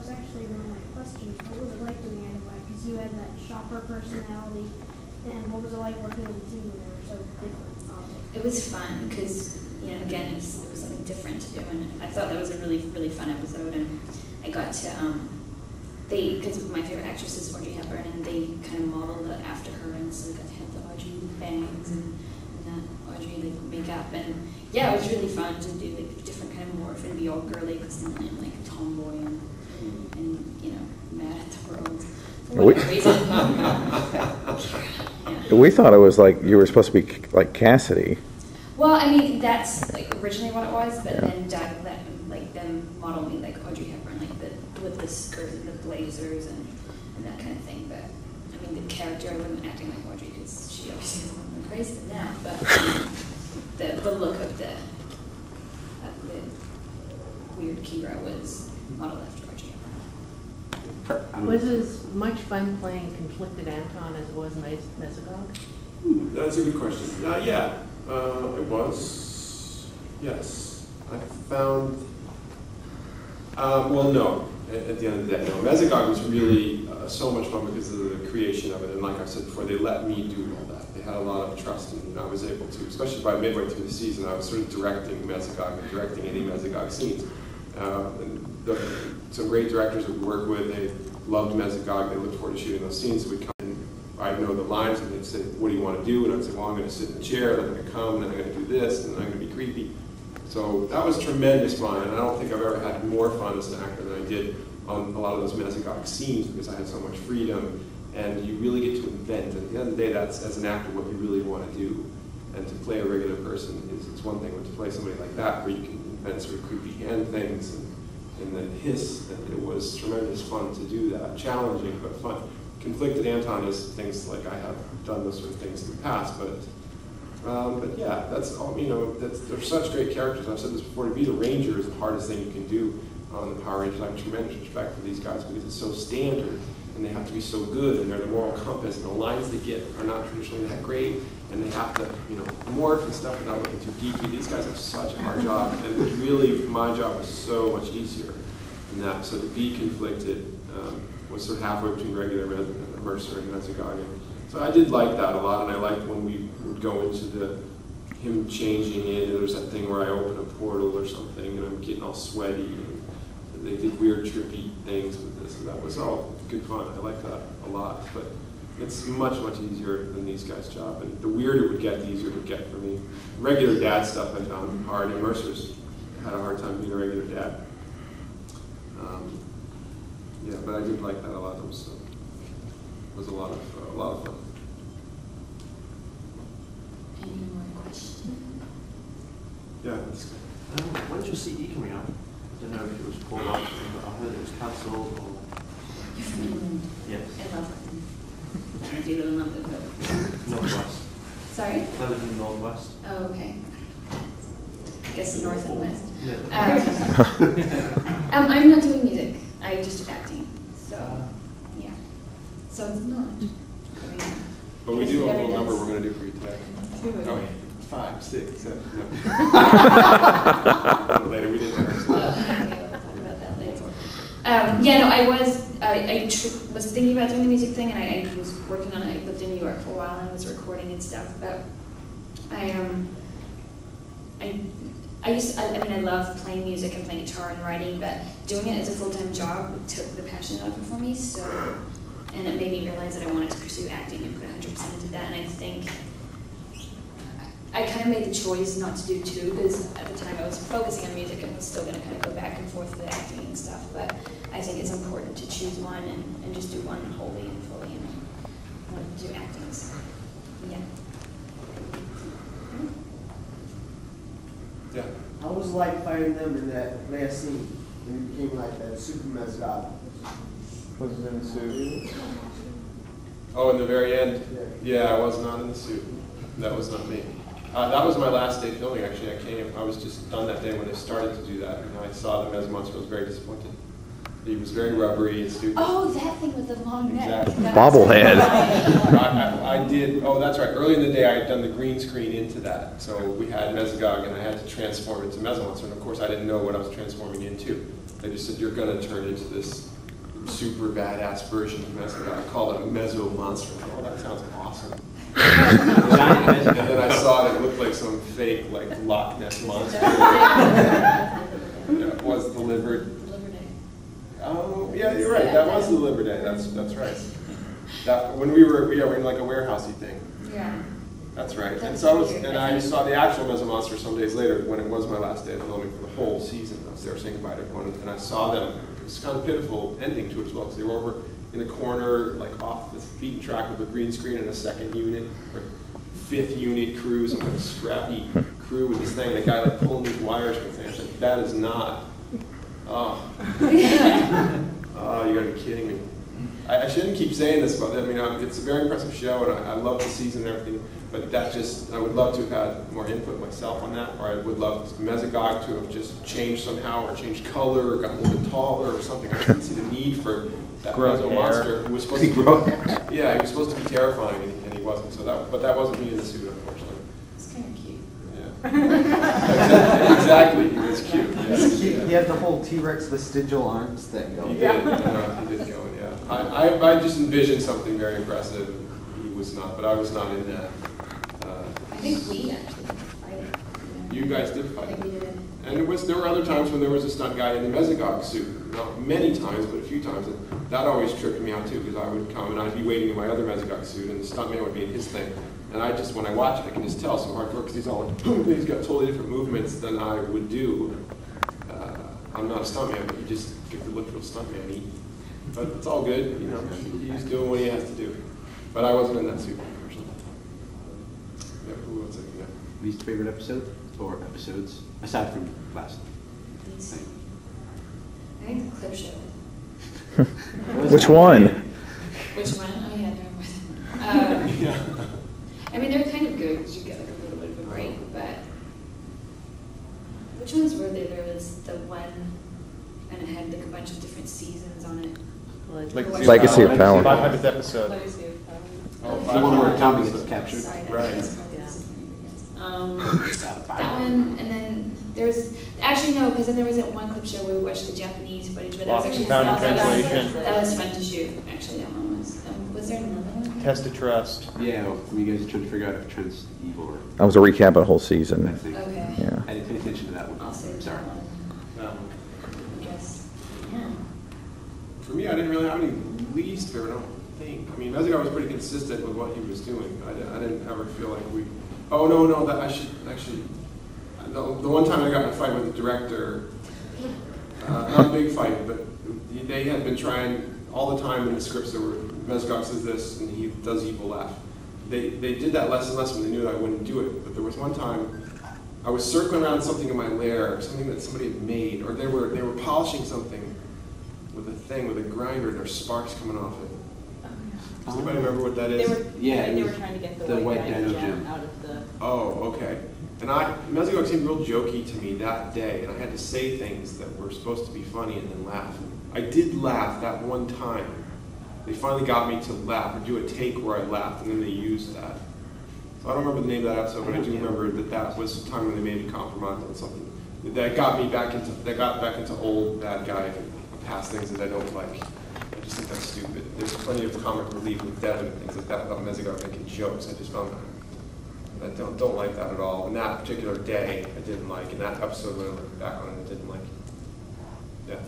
was actually one of my questions. What was it like doing Animax? Because you had that shopper personality, and what was it like working with a team when they were so different? It was fun because, you know, again, it was something different to do, and I thought that was a really, really fun episode, and I got to, because my favorite actress is Audrey Hepburn, and they kind of modeled it after her, and so I got to have the Audrey bangs and that Audrey like makeup, and yeah, it was really fun to do like different kind of morph and be all girly because I'm like a tomboy and you know, mad at the world. For whatever reason. Yeah. We thought it was like you were supposed to be like Cassidy. Well, I mean, that's like originally what it was, but then Doug let them model me like Audrey Hepburn, like with the skirt and the blazers and that kind of thing. But I mean, the character, I wasn't acting like Audrey because she obviously is a little more crazy than that. But the look of the weird Kira was modeled after Audrey Hepburn. Was it as much fun playing conflicted Anton as it was Mesogog? That's a good question. Yeah, it was. Yes. I found, well, no, at the end of the day, no. Mesogog was really so much fun because of the creation of it. And like I said before, they let me do all that. They had a lot of trust in me, and I was able to, especially by midway through the season, I was sort of directing Mesogog and directing any Mesogog scenes. Some great directors that we worked with, they loved Mesogog, they looked forward to shooting those scenes. So we'd come and I'd know the lines, and they'd say, what do you want to do? And I'd say, well, I'm going to sit in the chair, and I'm going to come, and then I'm going to do this, and then I'm going to be creepy. So that was tremendous fun, and I don't think I've ever had more fun as an actor than I did on a lot of those Mesogog scenes because I had so much freedom, and you really get to invent. And at the end of the day, that's, as an actor, what you really want to do. And to play a regular person is one thing, but to play somebody like that, where you can invent sort of creepy hand things and then hiss, and it was tremendous fun to do that. Challenging, but fun. Conflicted Anton is things like I have done those sort of things in the past, but yeah, that's all, you know, they're such great characters. I've said this before, to be the Ranger is the hardest thing you can do on the Power Rangers. I have tremendous respect for these guys because it's so standard, and they have to be so good, and they're the moral compass, and the lines they get are not traditionally that great, and they have to, you know, morph and stuff without looking too geeky. These guys have such a hard job, and really, my job was so much easier than that. So to be conflicted was sort of halfway between regular Mercer and Mesogog. So I did like that a lot, and I liked when we would go into him changing it, and there's that thing where I open a portal or something, and I'm getting all sweaty, and they did weird, trippy things with this, and that was all good fun. I like that a lot, but it's much, much easier than these guys' job, and the weirder it would get, the easier it would get for me. Regular dad stuff I found hard, and Mercer's had a hard time being a regular dad. Yeah, but I did like that a lot. It was a lot of fun. Any more questions? Yeah, that's good. When's your CD coming out? I don't know if it was called out, but I heard it was cancelled. Or... You're from England. Yes. I love London. I do live in London, but... Northwest. Sorry? I live in the Northwest. Oh, okay. I guess north and west. Yeah. I'm not doing music. I just do acting. So, yeah. So it's not. But we do have a little number we're going to do for you today. Oh, 5, 6, 7. No. Later, we didn't Okay, we'll talk about that later. Yeah, no, I was thinking about doing the music thing, and I was working on it. I lived in New York for a while and was recording and stuff. But I love playing music and playing guitar and writing, but doing it as a full-time job took the passion out of it for me. So, and it made me realize that I wanted to pursue acting and put 100% into that. And I think I kind of made the choice not to do two, because at the time I was focusing on music and was still going to kind of go back and forth with acting and stuff. But I think it's important to choose one and just do one wholly and fully, and I want to do acting. So, yeah. Yeah. I was like fighting them in that last scene when you became like that super Mesogog. Was it in the suit? Oh, in the very end? Yeah, I was not in the suit. That was not me. That was my last day filming, actually. I was just done that day when they started to do that. And I saw the Mes Monster. I was very disappointed. He was very rubbery and stupid. Oh, that thing with the long neck. Exactly. Bobblehead. I did, oh, that's right. Early in the day, I had done the green screen into that. So we had Mesogog, and I had to transform into Mes Monster. And of course, I didn't know what I was transforming into. They just said, you're going to turn into this super badass version of Mesogog. I called it a Meso Monster. Oh, that sounds awesome. And then I saw it looked like some fake, like, Loch Ness monster. It was delivered. Oh, yeah, you're right. That was the Deliver Day. That's right. That when we were in like a warehousey thing. Yeah. That's right. And so I saw the actual Meso Monster some days later when it was my last day of filming for the whole season. I was there saying goodbye to everyone, and I saw them. It was kind of a pitiful ending to it as well, because they were over in the corner, like off this beaten track with a green screen and a second unit, or fifth unit crew, some kind of scrappy crew with this thing, and a guy like pulling these wires from things. Like, that is not. Oh. Oh, you gotta be kidding me. I shouldn't keep saying this, but I mean, it's a very impressive show, and I love the season and everything, but that just, I would love to have had more input myself on that, or I would love Mesogog to have just changed somehow, or changed color, or gotten a little bit taller, or something. I didn't see the need for that Meso Monster who was supposed to be, yeah, he was supposed to be terrifying, and he wasn't, so that, but that wasn't me in the suit, unfortunately. It's kind of cute. Yeah. Exactly, he was cute. Yeah. He had the whole T-Rex vestigial arms thing going. He did, he did go, yeah. I just envisioned something very impressive, and he was not, but I was not in that. I think we actually fight. You guys did I fight. think we did. And there were other times when there was a stunt guy in the Mesogog suit. Not many times, but a few times. And that always tripped me out too, because I would come and I'd be waiting in my other Mesogog suit, and the stuntman would be in his thing. And I just, when I watch it, I can just tell some hardcore, because he's all like, he's got totally different movements than I would do. I'm not a stuntman, but you just get the look of a stuntman. But it's all good, you know. He's doing what he has to do. But I wasn't in that suit, unfortunately. Yeah, who was it? Yeah. Least favorite episode or episodes aside from last? I think the clip show. Which one? Which one? Oh yeah, never mind. Yeah. I mean, they're kind of good because you get like a little bit of a break, but which ones were there? There was the one, and it had like a bunch of different seasons on it. Legacy of Power. 500th episode. Legacy of Power. Oh, The one where Tommy gets captured. Sorry, Right. that one, and then there's actually no, because then there wasn't one clip show where we watched the Japanese footage, but that was actually Found in translation. that was fun to shoot. Actually, that one was. Was there another one? Test of Trust. Yeah, well, you guys are trying to figure out if Trent's evil or That was a recap of the whole season. that thing. Okay. Yeah. I didn't pay attention to that one. I'll save Sorry. that one. I guess. Yeah. For me, I didn't really have any least favorite, I don't think. I mean, Mesogog was pretty consistent with what he was doing. I didn't ever feel like we... Oh, no, that I should actually... The one time I got in a fight with the director, not a big fight, but they had been trying all the time in the scripts. There were, Mesogog says this, and he does evil laugh. They did that less and less when they knew that I wouldn't do it. But there was one time I was circling around something in my lair, something that somebody had made, or they were polishing something with a thing, with a grinder, and there's sparks coming off it. Does anybody remember what that is? They were trying to get the white Dino gem gem out of the... Oh, okay. And Mesogog seemed real jokey to me that day, and I had to say things that were supposed to be funny and then laugh. I did laugh that one time. They finally got me to laugh, or do a take where I laughed, and then they used that. So I don't remember the name of that episode, but I do remember that was the time when they made me compromise on something. That got back into old bad guy past things that I don't like. I just think that's stupid. There's plenty of comic relief with Devin and things like that about Mesogog making jokes. I just found that. I don't like that at all. And that particular day, I didn't like. And that episode, when I look back on it, I didn't like. Yeah.